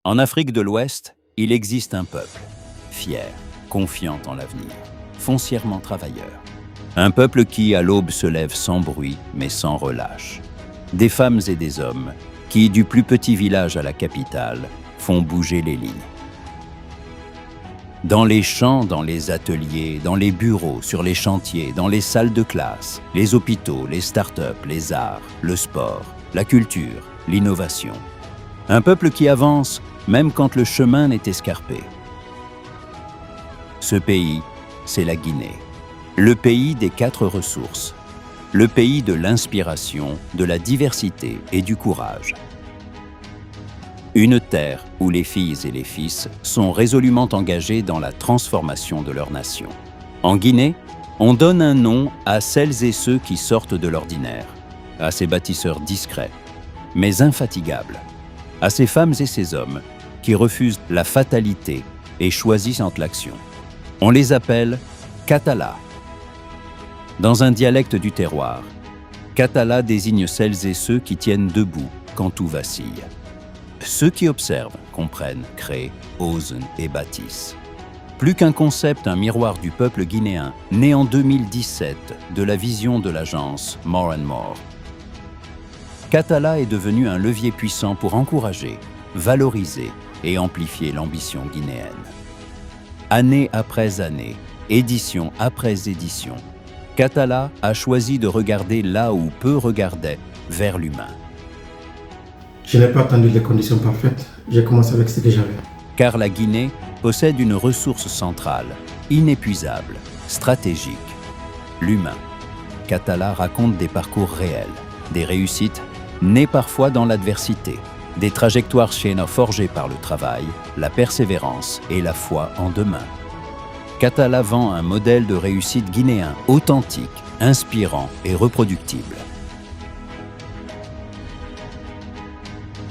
En Afrique de l'Ouest, il existe un peuple, fier, confiant en l'avenir, foncièrement travailleur. Un peuple qui, à l'aube, se lève sans bruit, mais sans relâche. Des femmes et des hommes qui, du plus petit village à la capitale, font bouger les lignes. Dans les champs, dans les ateliers, dans les bureaux, sur les chantiers, dans les salles de classe, les hôpitaux, les start-up, les arts, le sport, la culture, l'innovation. Un peuple qui avance même quand le chemin n'est escarpé. Ce pays, c'est la Guinée. Le pays des 4 ressources. Le pays de l'inspiration, de la diversité et du courage. Une terre où les filles et les fils sont résolument engagés dans la transformation de leur nation. En Guinée, on donne un nom à celles et ceux qui sortent de l'ordinaire, à ces bâtisseurs discrets, mais infatigables, à ces femmes et ces hommes qui refusent la fatalité et choisissent entre l'action. On les appelle Katala. Dans un dialecte du terroir, Katala désigne celles et ceux qui tiennent debout quand tout vacille. Ceux qui observent, comprennent, créent, osent et bâtissent. Plus qu'un concept, un miroir du peuple guinéen, né en 2017 de la vision de l'agence More and More. Katala est devenu un levier puissant pour encourager, valoriser et amplifier l'ambition guinéenne. Année après année, édition après édition, Katala a choisi de regarder là où peu regardaient, vers l'humain. Je n'ai pas attendu les conditions parfaites, j'ai commencé avec ce que j'avais. Car la Guinée possède une ressource centrale, inépuisable, stratégique, l'humain. Katala raconte des parcours réels, des réussites nées parfois dans l'adversité, des trajectoires chaînes forgées par le travail, la persévérance et la foi en demain. Katala vend un modèle de réussite guinéen authentique, inspirant et reproductible.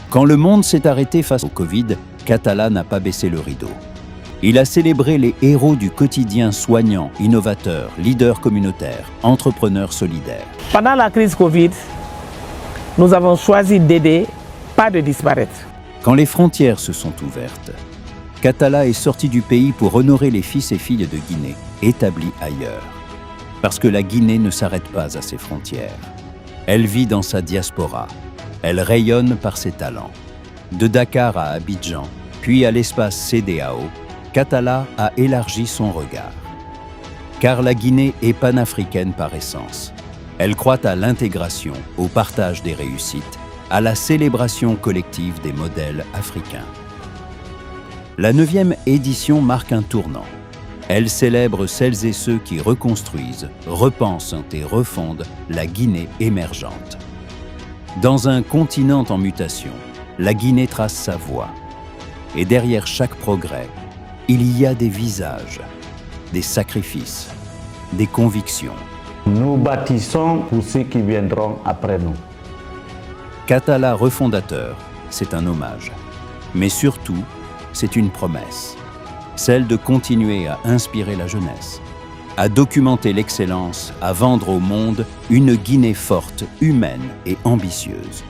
Quand le monde s'est arrêté face au Covid, Katala n'a pas baissé le rideau. Il a célébré les héros du quotidien soignants, innovateurs, leaders communautaires, entrepreneurs solidaires. Pendant la crise Covid, nous avons choisi d'aider, pas de disparaître. Quand les frontières se sont ouvertes, Katala est sorti du pays pour honorer les fils et filles de Guinée, établis ailleurs. Parce que la Guinée ne s'arrête pas à ses frontières. Elle vit dans sa diaspora. Elle rayonne par ses talents. De Dakar à Abidjan, puis à l'espace CEDEAO, Katala a élargi son regard. Car la Guinée est panafricaine par essence. Elle croit à l'intégration, au partage des réussites, à la célébration collective des modèles africains. La 9e édition marque un tournant. Elle célèbre celles et ceux qui reconstruisent, repensent et refondent la Guinée émergente. Dans un continent en mutation, la Guinée trace sa voie. Et derrière chaque progrès, il y a des visages, des sacrifices, des convictions. Nous bâtissons pour ceux qui viendront après nous. Katala refondateur, c'est un hommage. Mais surtout, c'est une promesse. Celle de continuer à inspirer la jeunesse, à documenter l'excellence, à vendre au monde une Guinée forte, humaine et ambitieuse.